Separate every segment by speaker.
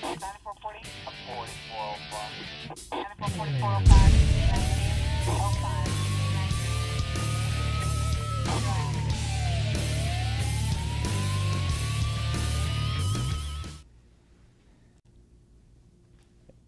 Speaker 1: 9440. 4405. 944405.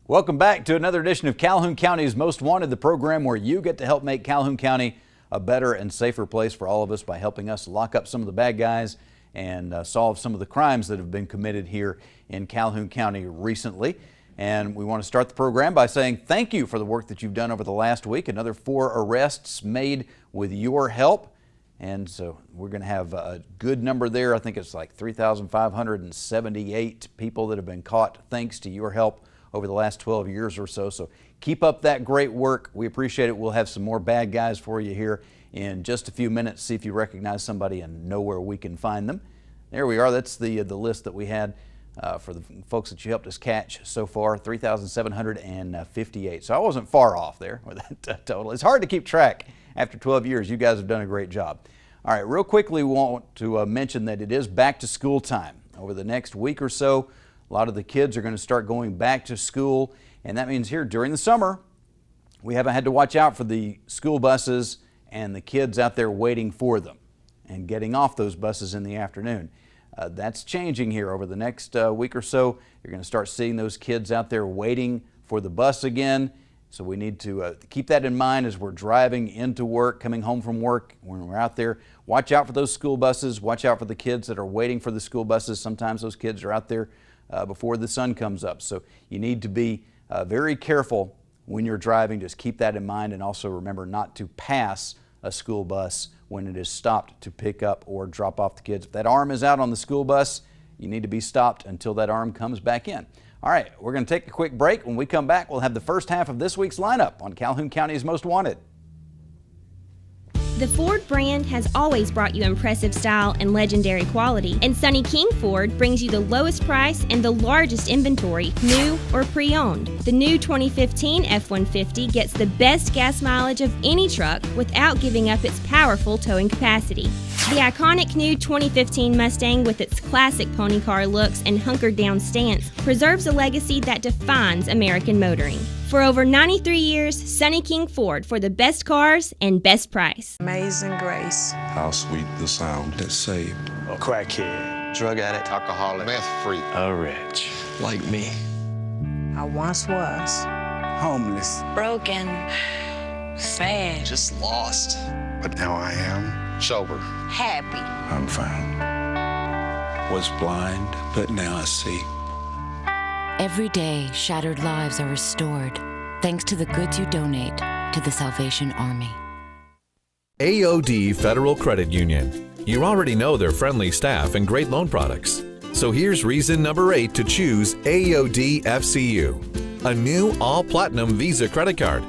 Speaker 2: Welcome back to another edition of Calhoun County's Most Wanted, the program where you get to help make Calhoun County a better and safer place for all of us by helping us lock up some of the bad guys and solve some of the crimes that have been committed here in Calhoun County recently. And we want to start the program by saying thank you for the work that you've done over the last week. Another 4 arrests made with your help. And so we're going to have a good number there. I think it's like 3,578 people that have been caught thanks to your help over the last 12 years or so. So keep up that great work. We appreciate it. We'll have some more bad guys for you here in just a few minutes. See if you recognize somebody and know where we can find them. There we are. That's the list that we had for the folks that you helped us catch so far, 3,758. So I wasn't far off there with that total. It's hard to keep track after 12 years. You guys have done a great job. All right, real quickly, we want to mention that it is back to school time. Over the next week or so, a lot of the kids are going to start going back to school, and that means here during the summer, we haven't had to watch out for the school buses and the kids out there waiting for them and getting off those buses in the afternoon. That's changing here over the next week or so. You're going to start seeing those kids out there waiting for the bus again. So we need to keep that in mind as we're driving into work, coming home from work, when we're out there. Watch out for those school buses. Watch out for the kids that are waiting for the school buses. Sometimes those kids are out there before the sun comes up. So you need to be very careful when you're driving. Just keep that in mind, and also remember not to pass a school bus when it is stopped to pick up or drop off the kids. If that arm is out on the school bus, you need to be stopped until that arm comes back in. All right, we're going to take a quick break. When we come back, we'll have the first half of this week's lineup on Calhoun County's Most Wanted.
Speaker 3: The Ford brand has always brought you impressive style and legendary quality, and Sonny King Ford brings you the lowest price and the largest inventory, new or pre-owned. The new 2015 F-150 gets the best gas mileage of any truck without giving up its powerful towing capacity. The iconic new 2015 Mustang, with its classic pony car looks and hunkered down stance, preserves a legacy that defines American motoring. For over 93 years, Sonny King Ford, for the best cars and best price.
Speaker 4: Amazing grace.
Speaker 5: How sweet the sound that saved
Speaker 6: a crackhead, drug addict, alcoholic, meth freak, a rich like me.
Speaker 4: I once was
Speaker 6: homeless,
Speaker 7: broken, sad,
Speaker 6: just lost.
Speaker 5: but now I am
Speaker 6: sober,
Speaker 7: happy.
Speaker 5: I'm found. Was blind, but now I see.
Speaker 8: Every day, shattered lives are restored thanks to the goods you donate to the Salvation Army.
Speaker 9: AOD Federal Credit Union. You already know their friendly staff and great loan products. So here's reason number 8 to choose AOD FCU, a new all-platinum Visa credit card.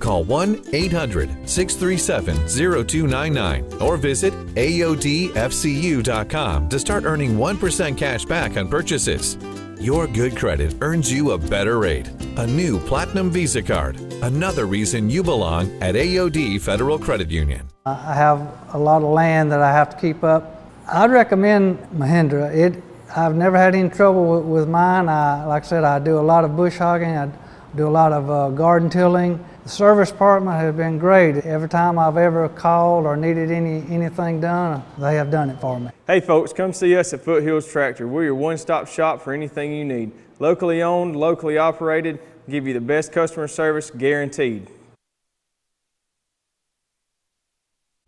Speaker 9: Call 1-800-637-0299 or visit AODFCU.com to start earning 1% cash back on purchases. Your good credit earns you a better rate. A new Platinum Visa card. Another reason you belong at AOD Federal Credit Union.
Speaker 10: I have a lot of land that I have to keep up. I'd recommend Mahindra. I've never had any trouble with mine. Like I said, I do a lot of bush hogging. I do a lot of garden tilling. The service department has been great. Every time I've ever called or needed anything done, they have done it for me.
Speaker 11: Hey folks, come see us at Foothills Tractor. We're your one-stop shop for anything you need. Locally owned, locally operated, give you the best customer service guaranteed.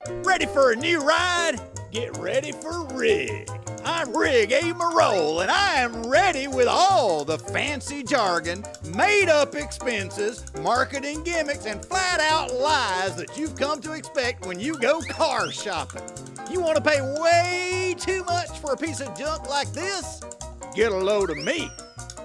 Speaker 12: Ready for a new ride? Get ready for Rig. I'm Rig A. Marole, and I am ready with all the fancy jargon, made-up expenses, marketing gimmicks, and flat-out lies that you've come to expect when you go car shopping. You want to pay way too much for a piece of junk like this? Get a load of me,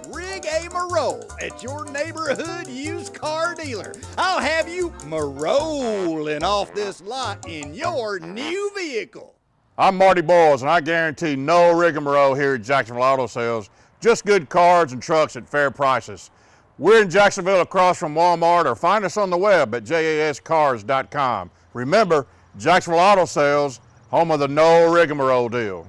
Speaker 12: Rig A. Marole, at your neighborhood used car dealer. I'll have you marolling off this lot in your new vehicle.
Speaker 13: I'm Marty Boyles, and I guarantee no rigmarole here at Jacksonville Auto Sales. Just good cars and trucks at fair prices. We're in Jacksonville across from Walmart, or find us on the web at jascars.com. Remember, Jacksonville Auto Sales, home of the no rigmarole deal.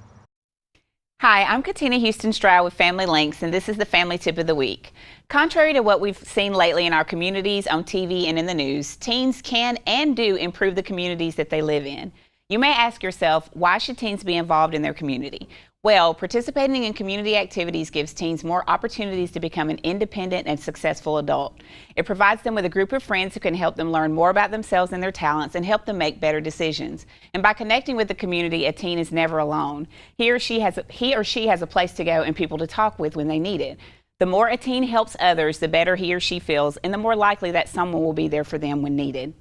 Speaker 1: Hi, I'm Katina Houston Stroud with Family Links, and this is the Family Tip of the Week. Contrary to what we've seen lately in our communities, on TV, and in the news, teens can and do improve the communities that they live in. You may ask yourself, why should teens be involved in their community? Well, participating in community activities gives teens more opportunities to become an independent and successful adult. It provides them with a group of friends who can help them learn more about themselves and their talents and help them make better decisions. And by connecting with the community, a teen is never alone. He or she has a place to go and people to talk with when they need it. The more a teen helps others, the better he or she feels, and the more likely that someone will be there for them when needed.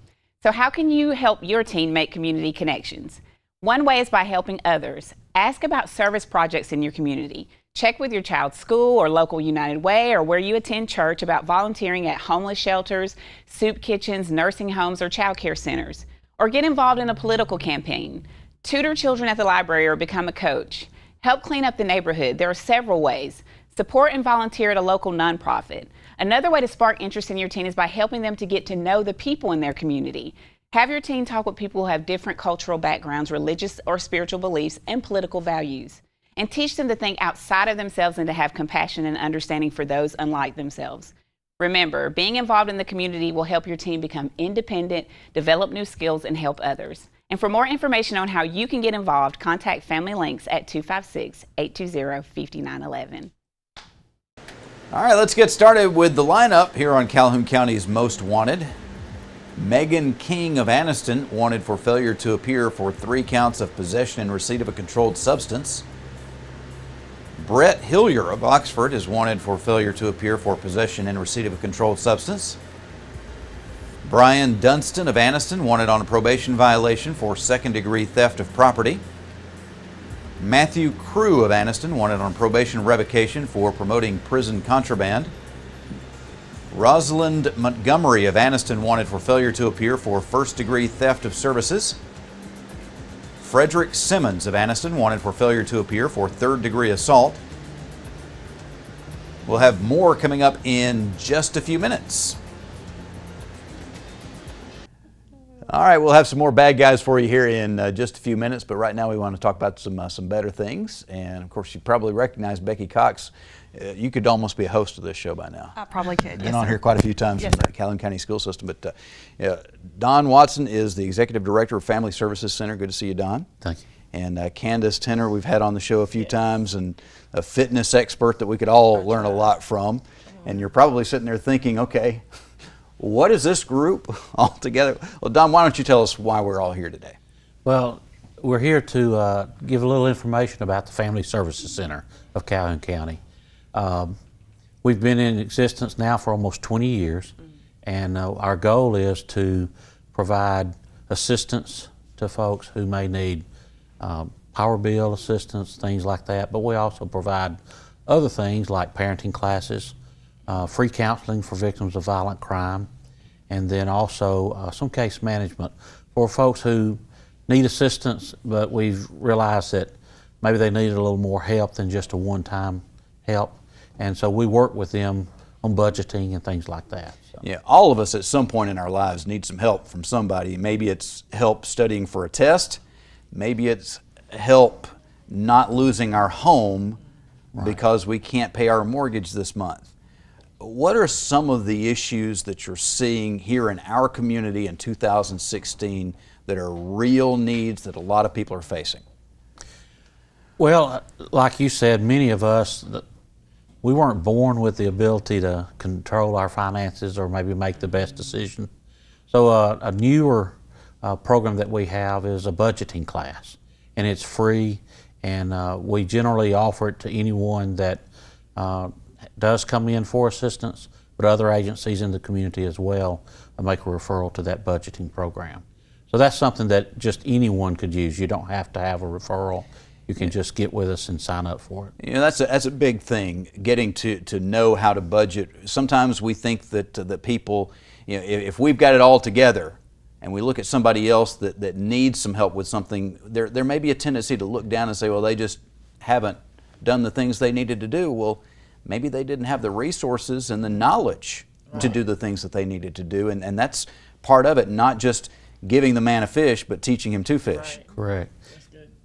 Speaker 1: So how can you help your teen make community connections? One way is by helping others. Ask about service projects in your community. Check with your child's school or local United Way or where you attend church about volunteering at homeless shelters, soup kitchens, nursing homes, or child care centers. Or get involved in a political campaign. Tutor children at the library or become a coach. Help clean up the neighborhood. There are several ways. Support and volunteer at a local nonprofit. Another way to spark interest in your teen is by helping them to get to know the people in their community. Have your teen talk with people who have different cultural backgrounds, religious or spiritual beliefs, and political values. And teach them to think outside of themselves and to have compassion and understanding for those unlike themselves. Remember, being involved in the community will help your teen become independent, develop new skills, and help others. And for more information on how you can get involved, contact Family Links at 256-820-5911.
Speaker 2: All right, let's get started with the lineup here on Calhoun County's Most Wanted. Megan King of Anniston wanted for failure to appear for 3 counts of possession and receipt of a controlled substance. Brett Hillier of Oxford is wanted for failure to appear for possession and receipt of a controlled substance. Brian Dunstan of Anniston wanted on a probation violation for second-degree theft of property. Matthew Crew of Anniston wanted on probation revocation for promoting prison contraband. Rosalind Montgomery of Anniston wanted for failure to appear for first-degree theft of services. Frederick Simmons of Anniston wanted for failure to appear for third-degree assault. We'll have more coming up in just a few minutes. All right, we'll have some more bad guys for you here in just a few minutes, but right now we want to talk about some better things. And of course, you probably recognize Becky Cox. You could almost be a host of this show by now.
Speaker 14: I probably could.
Speaker 2: Been on here quite a few times in the Calhoun County School System. But Don Watson is the Executive Director of Family Services Center. Good to see you, Don.
Speaker 15: Thank you.
Speaker 2: And Candace Tenner, we've had on the show a few times, and a fitness expert that we could all learn a lot from. And you're probably sitting there thinking, okay, what is this group all together? Well, Don, why don't you tell us why we're all here today?
Speaker 15: Well, we're here to give a little information about the Family Services Center of Calhoun County. We've been in existence now for almost 20 years, and our goal is to provide assistance to folks who may need power bill assistance, things like that, but we also provide other things like parenting classes, free counseling for victims of violent crime, and then also some case management for folks who need assistance, but we've realized that maybe they need a little more help than just a one-time help. And so we work with them on budgeting and things like that. So.
Speaker 2: Yeah, all of us at some point in our lives need some help from somebody. Maybe it's help studying for a test. Maybe it's help not losing our home because we can't pay our mortgage this month. What are some of the issues that you're seeing here in our community in 2016 that are real needs that a lot of people are facing?
Speaker 15: Well, like you said, many of us, we weren't born with the ability to control our finances or maybe make the best decision. So a newer program that we have is a budgeting class, and it's free, and we generally offer it to anyone that does come in for assistance, but other agencies in the community as well make a referral to that budgeting program. So that's something that just anyone could use. You don't have to have a referral. You can just get with us and sign up for it.
Speaker 2: You know, that's a big thing, getting to know how to budget. Sometimes we think that people, you know, if we've got it all together and we look at somebody else that needs some help with something, there may be a tendency to look down and say, well, they just haven't done the things they needed to do. Well, maybe they didn't have the resources and the knowledge to do the things that they needed to do, and that's part of it, not just giving the man a fish, but teaching him to fish.
Speaker 15: Correct.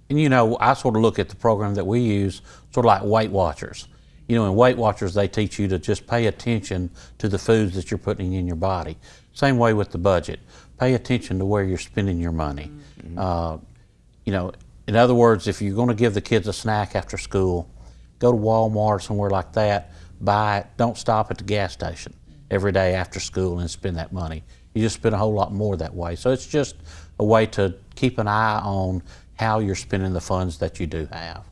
Speaker 15: And you know, I sort of look at the program that we use sort of like Weight Watchers. You know, in Weight Watchers, they teach you to just pay attention to the foods that you're putting in your body. Same way with the budget. Pay attention to where you're spending your money. You know, in other words, if you're going to give the kids a snack after school, go to Walmart or somewhere like that, buy it. Don't stop at the gas station every day after school and spend that money. You just spend a whole lot more that way. So it's just a way to keep an eye on how you're spending the funds that you do have.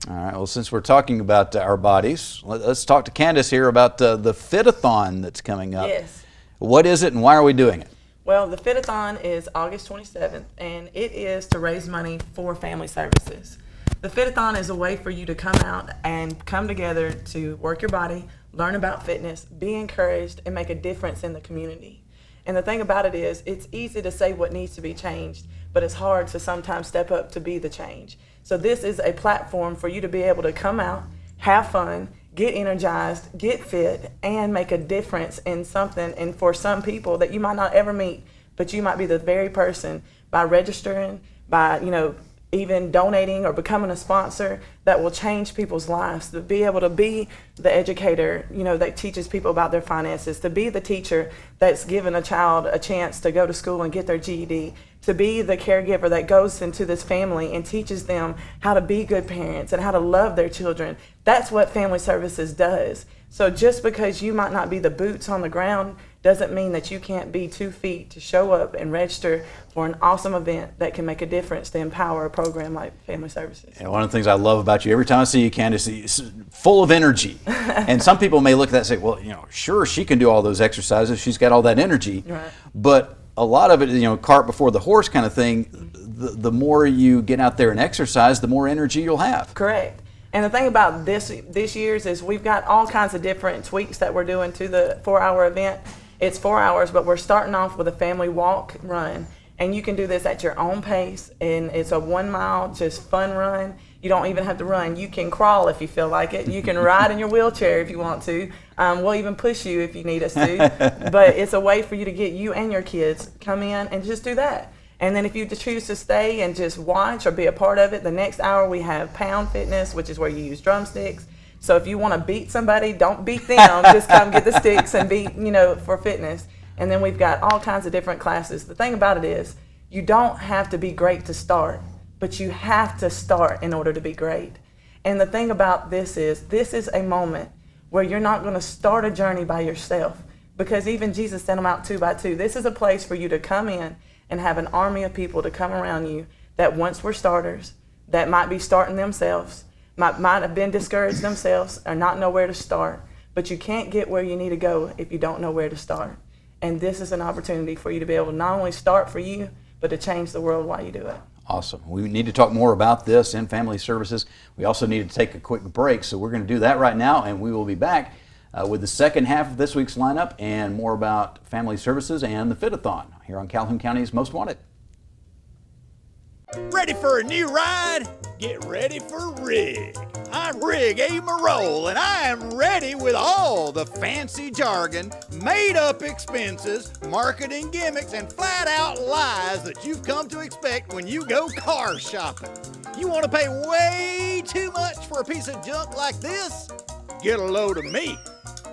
Speaker 2: All right, well, since we're talking about our bodies, let's talk to Candace here about the Fit-a-thon that's coming up.
Speaker 14: Yes.
Speaker 2: What is it and why are we doing it?
Speaker 14: Well, the Fit-a-thon is August 27th, and it is to raise money for family services. The Fit-a-thon is a way for you to come out and come together to work your body, learn about fitness, be encouraged, and make a difference in the community. And the thing about it is, it's easy to say what needs to be changed, but it's hard to sometimes step up to be the change. So this is a platform for you to be able to come out, have fun, get energized, get fit, and make a difference in something. And for some people that you might not ever meet, but you might be the very person by registering, by, you know, even donating or becoming a sponsor that will change people's lives, to be able to be the educator, you know, that teaches people about their finances, to be the teacher that's given a child a chance to go to school and get their GED, to be the caregiver that goes into this family and teaches them how to be good parents and how to love their children. That's what family services does. So just because you might not be the boots on the ground doesn't mean that you can't be 2 feet to show up and register for an awesome event that can make a difference to empower a program like Family Services.
Speaker 2: And one of the things I love about you, every time I see you, Candace, is full of energy. And some people may look at that and say, well, you know, sure, she can do all those exercises. She's got all that energy.
Speaker 14: Right.
Speaker 2: But a lot of it, you know, cart before the horse kind of thing, the more you get out there and exercise, the more energy you'll have.
Speaker 14: Correct. And the thing about this year's is we've got all kinds of different tweaks that we're doing to the 4-hour event. It's 4 hours, but we're starting off with a family walk run. And you can do this at your own pace. And it's a 1 mile, just fun run. You don't even have to run. You can crawl if you feel like it. You can ride in your wheelchair if you want to. We'll even push you if you need us to. But it's a way for you to get you and your kids come in and just do that. And then if you choose to stay and just watch or be a part of it, the next hour we have Pound Fitness, which is where you use drumsticks. So if you want to beat somebody, don't beat them. Just come get the sticks and beat, you know, for fitness. And then we've got all kinds of different classes. The thing about it is, you don't have to be great to start, but you have to start in order to be great. And the thing about this is a moment where you're not going to start a journey by yourself, because even Jesus sent them out 2 by 2. This is a place for you to come in and have an army of people to come around you that once were starters, that might be starting themselves, might have been discouraged themselves or not know where to start. But you can't get where you need to go if you don't know where to start. And this is an opportunity for you to be able to not only start for you, but to change the world while you do it.
Speaker 2: Awesome. We need to talk more about this in Family Services. We also need to take a quick break, so we're going to do that right now, and we will be back with the second half of this week's lineup and more about Family Services and the Fit-a-thon here on Calhoun County's Most Wanted.
Speaker 12: Ready for a new ride? Get ready for Rig. I'm Rig A. Marole, and I am ready with all the fancy jargon, made-up expenses, marketing gimmicks, and flat-out lies that you've come to expect when you go car shopping. You want to pay way too much for a piece of junk like this? Get a load of me,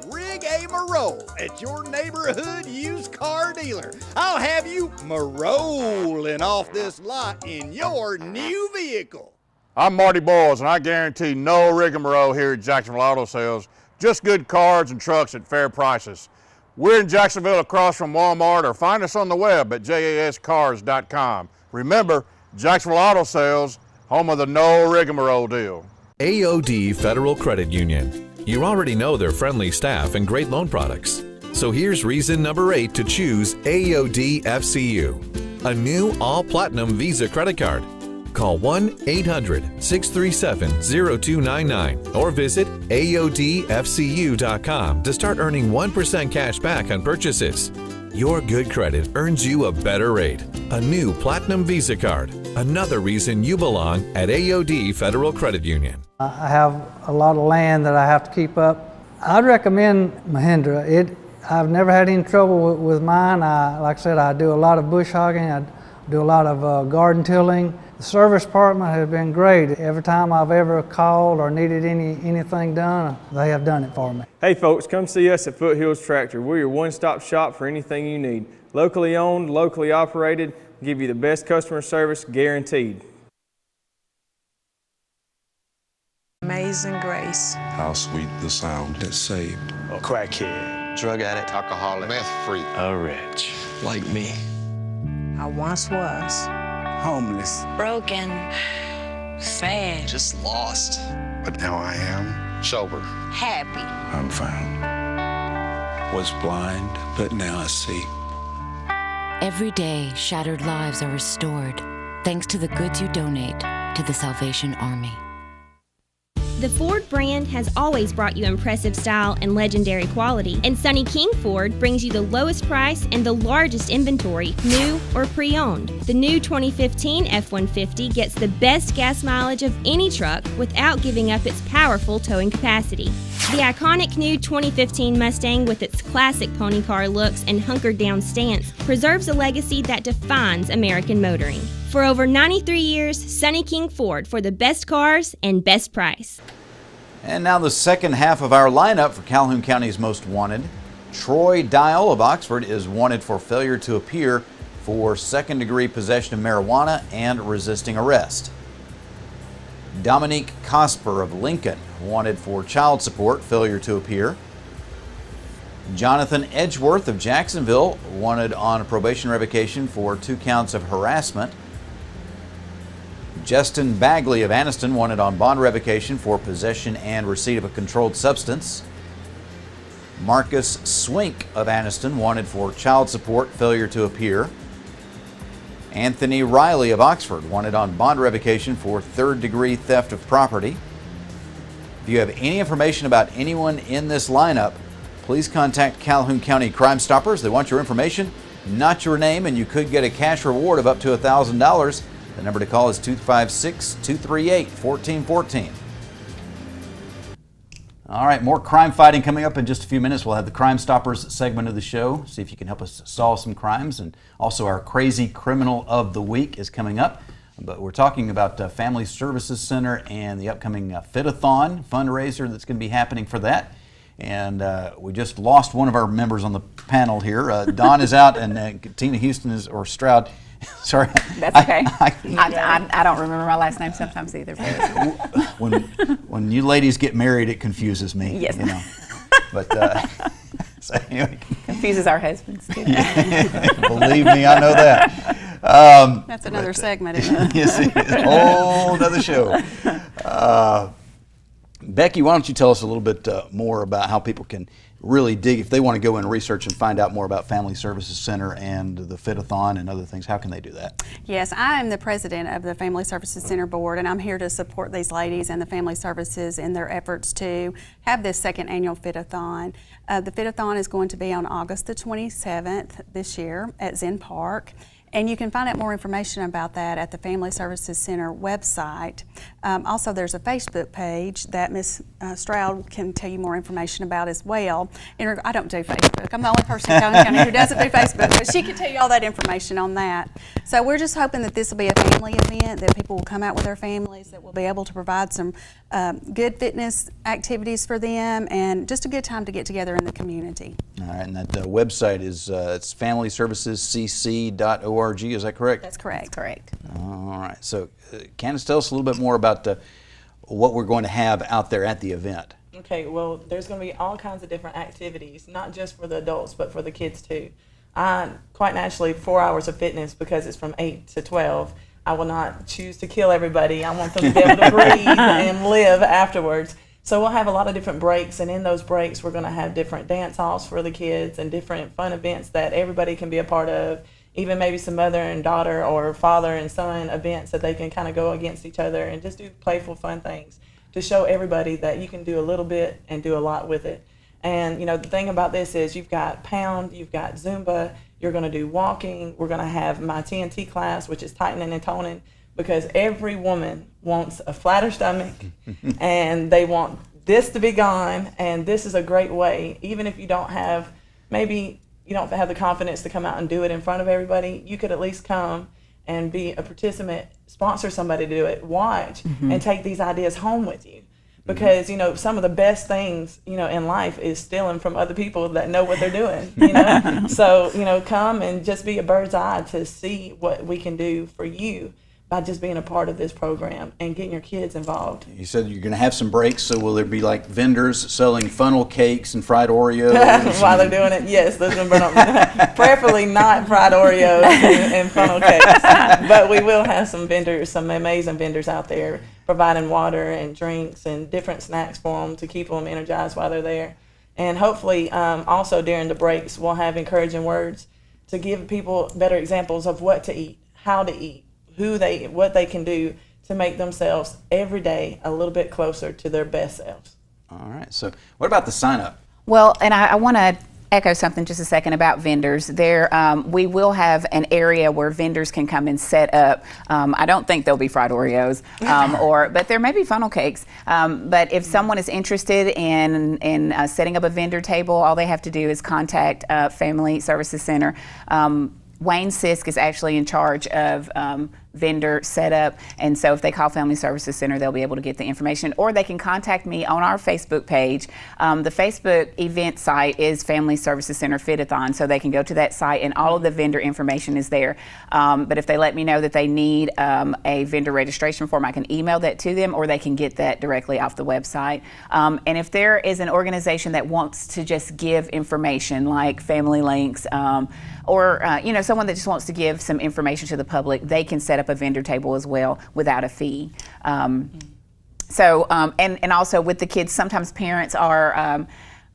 Speaker 12: Rig A. Marole, at your neighborhood used car dealer. I'll have you marolling off this lot in your new vehicle.
Speaker 13: I'm Marty Boyles, and I guarantee no rigmarole here at Jacksonville Auto Sales. Just good cars and trucks at fair prices. We're in Jacksonville across from Walmart, or find us on the web at jascars.com. Remember, Jacksonville Auto Sales, home of the no rigmarole deal.
Speaker 9: AOD Federal Credit Union. You already know their friendly staff and great loan products. So here's reason number 8 to choose AOD FCU, a new all-platinum Visa credit card. Call 1-800-637-0299 or visit AODFCU.com to start earning 1% cash back on purchases. Your good credit earns you a better rate. A new Platinum Visa card. Another reason you belong at AOD Federal Credit Union.
Speaker 10: I have a lot of land that I have to keep up. I'd recommend Mahindra. I've never had any trouble with mine. Like I said, I do a lot of bush hogging. I do a lot of garden tilling. The service department has been great. Every time I've ever called or needed anything done, they have done it for me.
Speaker 11: Hey folks, come see us at Foothills Tractor. We're your one-stop shop for anything you need. Locally owned, locally operated, give you the best customer service guaranteed.
Speaker 4: Amazing grace.
Speaker 5: How sweet the sound that saved
Speaker 6: A crackhead, drug addict, alcoholic, meth freak, a wretch like me.
Speaker 4: I once was.
Speaker 6: Homeless,
Speaker 7: Broken. Sad.
Speaker 6: just lost. But now I am sober.
Speaker 7: Happy.
Speaker 5: I'm found. Was blind, but now I see.
Speaker 8: Every day, shattered lives are restored thanks to the goods you donate to the Salvation Army.
Speaker 3: The Ford brand has always brought you impressive style and legendary quality, and Sonny King Ford brings you the lowest price and the largest inventory, new or pre-owned. The new 2015 F-150 gets the best gas mileage of any truck without giving up its powerful towing capacity. The iconic new 2015 Mustang, with its classic pony car looks and hunkered down stance, preserves a legacy that defines American motoring. For over 93 years, Sonny King Ford, for the best cars and best price.
Speaker 2: And now the second half of our lineup for Calhoun County's Most Wanted. Troy Dial of Oxford is wanted for failure to appear for second-degree possession of marijuana and resisting arrest. Dominique Cosper of Lincoln, wanted for child support, failure to appear. Jonathan Edgeworth of Jacksonville, wanted on probation revocation for 2 counts of harassment. Justin Bagley of Anniston, wanted on bond revocation for possession and receipt of a controlled substance. Marcus Swink of Anniston, wanted for child support, failure to appear. Anthony Riley of Oxford, wanted on bond revocation for third-degree theft of property. If you have any information about anyone in this lineup, please contact Calhoun County Crime Stoppers. They want your information, not your name, and you could get a cash reward of up to $1,000. The number to call is 256-238-1414. All right, more crime fighting coming up in just a few minutes. We'll have the Crime Stoppers segment of the show, see if you can help us solve some crimes. And also our Crazy Criminal of the Week is coming up. But we're talking about Family Services Center and the upcoming Fit-a-thon fundraiser that's going to be happening for that. And we just lost one of our members on the panel here. Don is out, and Tina Houston is, or Stroud. Sorry.
Speaker 1: That's okay. I don't remember my last name sometimes either.
Speaker 2: When you ladies get married, it confuses me.
Speaker 1: Yes.
Speaker 2: You know. But so anyway.
Speaker 1: Confuses our husbands too.
Speaker 2: Believe me, I know that.
Speaker 16: That's another segment, isn't it?
Speaker 2: Yes, it is. Oh, another show. Becky, why don't you tell us a little bit more about how people can really dig, if they want to go and research and find out more about Family Services Center and the Fit-a-thon and other things, how can they do that?
Speaker 16: Yes, I am the president of the Family Services Center Board, and I'm here to support these ladies and the Family Services in their efforts to have this second annual Fit-a-thon. The Fit-a-thon is going to be on August the 27th this year at Zen Park. And you can find out more information about that at the Family Services Center website. Also, there's a Facebook page that Ms. Stroud can tell you more information about as well. I don't do Facebook. I'm the only person in Calhoun County who doesn't do Facebook, but she can tell you all that information on that. So we're just hoping that this will be a family event, that people will come out with their families, that we'll be able to provide some good fitness activities for them, and just a good time to get together in the community.
Speaker 2: All right, and that website is it's familyservicescc.org. Is that correct?
Speaker 16: That's correct.
Speaker 1: That's correct.
Speaker 2: All right. So, Candace, tell us a little bit more about what we're going to have out there at the event.
Speaker 14: Okay, well, there's going to be all kinds of different activities, not just for the adults, but for the kids too. Quite naturally, 4 hours of fitness, because it's from 8 to 12. I will not choose to kill everybody. I want them to be able to breathe and live afterwards. So we'll have a lot of different breaks, and in those breaks, we're going to have different dance halls for the kids and different fun events that everybody can be a part of. Even maybe some mother and daughter or father and son events that they can kind of go against each other and just do playful, fun things to show everybody that you can do a little bit and do a lot with it. And, you know, the thing about this is you've got Pound, you've got Zumba, you're going to do walking, we're going to have my TNT class, which is tightening and toning, because every woman wants a flatter stomach and they want this to be gone, and this is a great way, even if you don't have, maybe you don't have the confidence to come out and do it in front of everybody, you could at least come and be a participant, sponsor somebody to do it, watch, and take these ideas home with you. Because, you know, some of the best things, you know, in life is stealing from other people that know what they're doing, you know. So, you know, come and just be a bird's eye to see what we can do for you by just being a part of this program and getting your kids involved.
Speaker 2: You said you're going to have some breaks, so will there be like vendors selling funnel cakes and fried Oreos?
Speaker 14: While they're doing it, yes, those preferably not fried Oreos and funnel cakes. But we will have some vendors, some amazing vendors out there providing water and drinks and different snacks for them to keep them energized while they're there. And hopefully also during the breaks, we'll have encouraging words to give people better examples of what to eat, how to eat, what they can do to make themselves every day a little bit closer to their best selves.
Speaker 2: All right, so what about the sign up?
Speaker 1: Well, and I want to echo something just a second about vendors. We will have an area where vendors can come and set up. I don't think there'll be fried Oreos, but there may be funnel cakes. But if someone is interested in setting up a vendor table, all they have to do is contact Family Services Center. Wayne Sisk is actually in charge of vendor setup, and so if they call Family Services Center, they'll be able to get the information, or they can contact me on our Facebook page. The Facebook event site is Family Services Center Fit-a-thon, so they can go to that site and all of the vendor information is there. But if they let me know that they need a vendor registration form, I can email that to them, or they can get that directly off the website. And if there is an organization that wants to just give information like Family Links, or you know, someone that just wants to give some information to the public, they can set up a vendor table as well without a fee. And also with the kids, sometimes parents are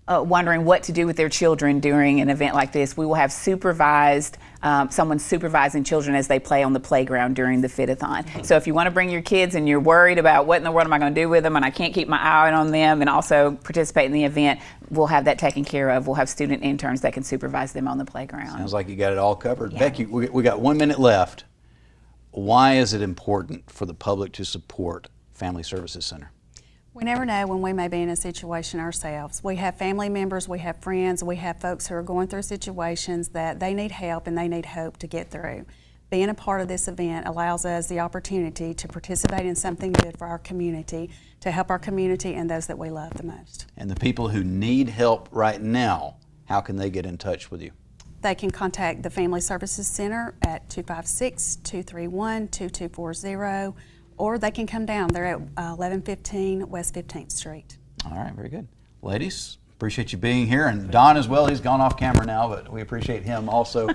Speaker 1: wondering what to do with their children during an event like this. We will have someone supervising children as they play on the playground during the Fit-a-thon. So if you want to bring your kids and you're worried about what in the world am I going to do with them and I can't keep my eye on them and also participate in the event, we'll have that taken care of. We'll have student interns that can supervise them on the playground.
Speaker 2: Sounds like you got it all covered.
Speaker 1: Yeah.
Speaker 2: Becky, we got 1 minute left. Why is it important for the public to support Family Services Center?
Speaker 16: We never know when we may be in a situation ourselves. We have family members, we have friends, we have folks who are going through situations that they need help and they need hope to get through. Being a part of this event allows us the opportunity to participate in something good for our community, to help our community and those that we love the most.
Speaker 2: And the people who need help right now, how can they get in touch with you?
Speaker 16: They can contact the Family Services Center at 256-231-2240, or they can come down. They're at 1115 West 15th Street.
Speaker 2: All right, very good. Ladies, appreciate you being here. And Don as well, he's gone off camera now, but we appreciate him also,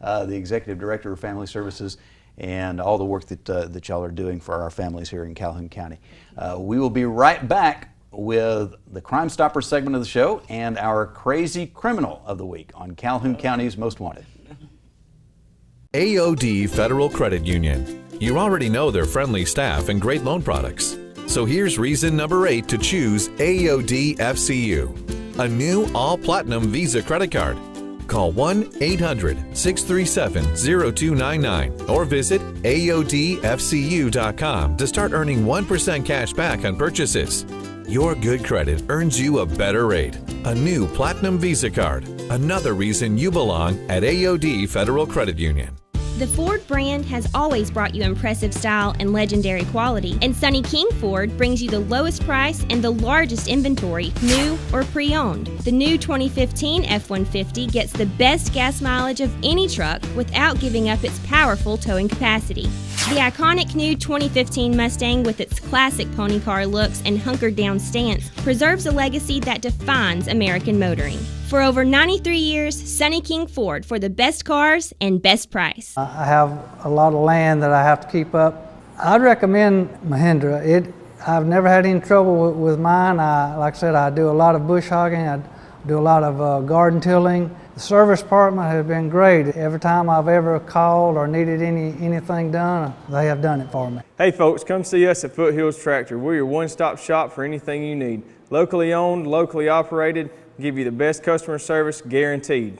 Speaker 2: the Executive Director of Family Services, and all the work that y'all are doing for our families here in Calhoun County. We will be right back with the Crime Stopper segment of the show and our Crazy Criminal of the Week on Calhoun County's Most Wanted.
Speaker 9: AOD Federal Credit Union. You already know their friendly staff and great loan products. So here's reason number 8 to choose AOD FCU, a new all-platinum Visa credit card. Call 1-800-637-0299 or visit AODFCU.com to start earning 1% cash back on purchases. Your good credit earns you a better rate. A new Platinum Visa card. Another reason you belong at AOD Federal Credit Union.
Speaker 3: The Ford brand has always brought you impressive style and legendary quality, and Sonny King Ford brings you the lowest price and the largest inventory, new or pre-owned. The new 2015 F-150 gets the best gas mileage of any truck without giving up its powerful towing capacity. The iconic new 2015 Mustang, with its classic pony car looks and hunkered down stance, preserves a legacy that defines American motoring. For over 93 years, Sonny King Ford, for the best cars and best price.
Speaker 10: I have a lot of land that I have to keep up. I'd recommend Mahindra. I've never had any trouble with mine. Like I said, I do a lot of bush hogging. I do a lot of garden tilling. The service department has been great. Every time I've ever called or needed anything done, they have done it for me.
Speaker 11: Hey folks, come see us at Foothills Tractor. We're your one-stop shop for anything you need. Locally owned, locally operated, give you the best customer service guaranteed.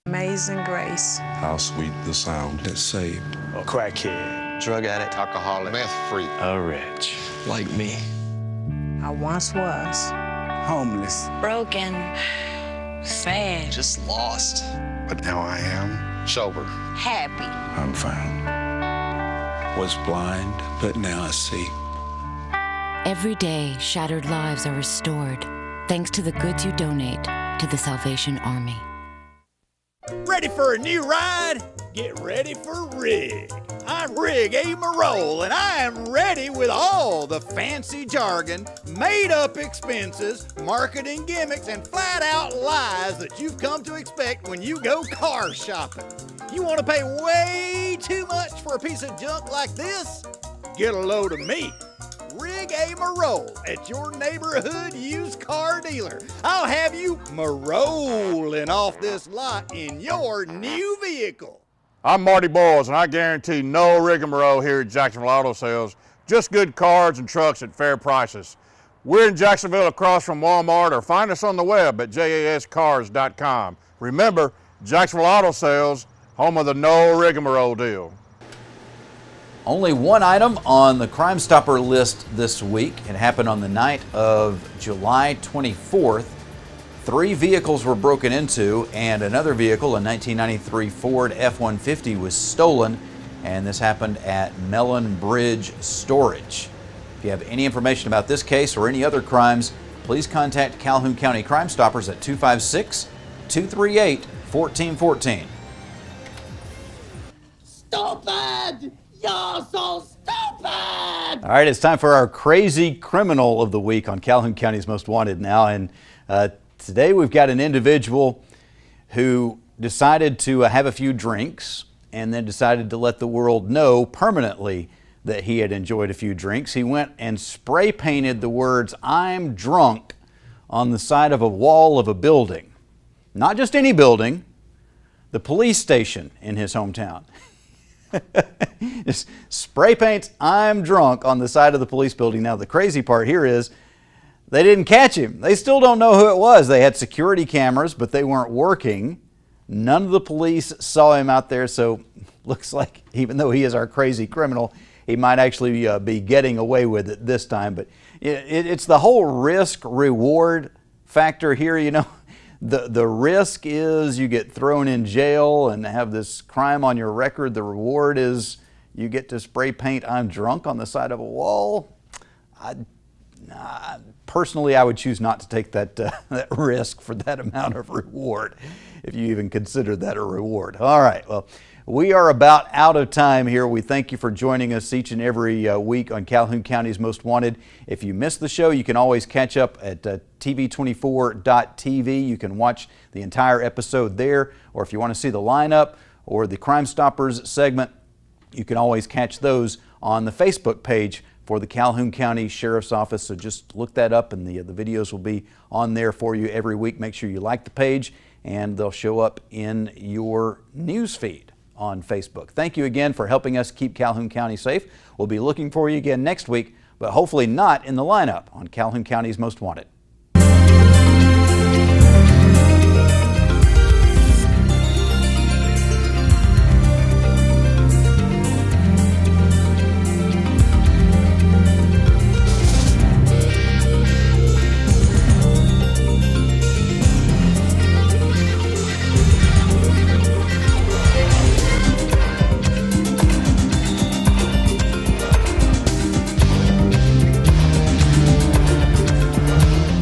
Speaker 4: Amazing grace.
Speaker 5: How sweet the sound that saved
Speaker 6: A crackhead, drug addict, alcoholic, meth freak, a wretch
Speaker 5: like me.
Speaker 4: I once was.
Speaker 7: Homeless. Broken. Sad.
Speaker 6: just lost. But now I am Sober.
Speaker 7: Happy.
Speaker 5: I'm fine. Was blind, but now I see.
Speaker 8: Every day, shattered lives are restored thanks to the goods you donate to the Salvation Army.
Speaker 12: Ready for a new ride? Get ready for Rig. I'm Rig A. Marole, and I am ready with all the fancy jargon, made-up expenses, marketing gimmicks, and flat-out lies that you've come to expect when you go car shopping. You want to pay way too much for a piece of junk like this? Get a load of me, Rig A. Marole, at your neighborhood used car dealer. I'll have you marolling off this lot in your new vehicle.
Speaker 13: I'm Marty Boyles, and I guarantee no rigmarole here at Jacksonville Auto Sales. Just good cars and trucks at fair prices. We're in Jacksonville across from Walmart, or find us on the web at jascars.com. Remember, Jacksonville Auto Sales, home of the no rigmarole deal.
Speaker 2: Only one item on the Crime Stopper list this week. It happened on the night of July 24th. 3 vehicles were broken into, and another vehicle, a 1993 Ford F-150, was stolen, and this happened at Mellon Bridge Storage. If you have any information about this case or any other crimes, please contact Calhoun County Crime Stoppers at 256-238-1414.
Speaker 17: Stupid! You're so stupid!
Speaker 2: All right, it's time for our crazy criminal of the week on Calhoun County's Most Wanted now, and today we've got an individual who decided to have a few drinks and then decided to let the world know permanently that he had enjoyed a few drinks. He went and spray painted the words, "I'm drunk," on the side of a wall of a building. Not just any building, the police station in his hometown. Just spray paints "I'm drunk" on the side of the police building. Now the crazy part here is they didn't catch him. They still don't know who it was. They had security cameras, but they weren't working. None of the police saw him out there, so looks like even though he is our crazy criminal, he might actually be getting away with it this time. But it's the whole risk-reward factor here, you know. The risk is you get thrown in jail and have this crime on your record. The reward is you get to spray paint "I'm drunk" on the side of a wall. Personally, I would choose not to take that risk for that amount of reward, if you even consider that a reward. All right, well, we are about out of time here. We thank you for joining us each and every week on Calhoun County's Most Wanted. If you missed the show, you can always catch up at tv24.tv. You can watch the entire episode there, or if you want to see the lineup or the Crime Stoppers segment, you can always catch those on the Facebook page for the Calhoun County Sheriff's Office. So just look that up, and the videos will be on there for you every week. Make sure you like the page, and they'll show up in your news feed on Facebook. Thank you again for helping us keep Calhoun County safe. We'll be looking for you again next week, but hopefully not in the lineup on Calhoun County's Most Wanted.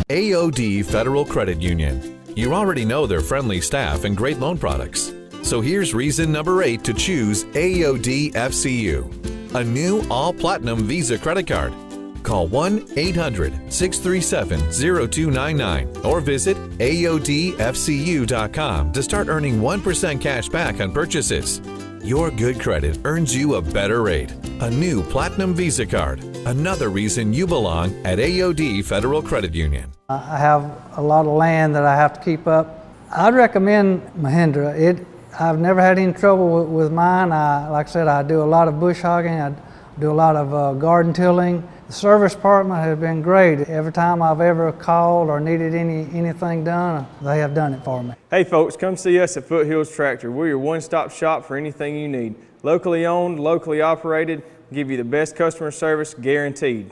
Speaker 9: AOD Federal Credit Union. You already know their friendly staff and great loan products. So here's reason number 8 to choose AOD FCU, a new all-platinum Visa credit card. Call 1-800-637-0299 or visit AODFCU.com to start earning 1% cash back on purchases. Your good credit earns you a better rate. A new Platinum Visa card. Another reason you belong at AOD Federal Credit Union.
Speaker 10: I have a lot of land that I have to keep up. I'd recommend Mahindra. I've never had any trouble with mine. Like I said, I do a lot of bush hogging. I do a lot of garden tilling. The service department has been great. Every time I've ever called or needed anything done, they have done it for me.
Speaker 11: Hey folks, come see us at Foothills Tractor. We're your one-stop shop for anything you need. Locally owned, locally operated, give you the best customer service guaranteed.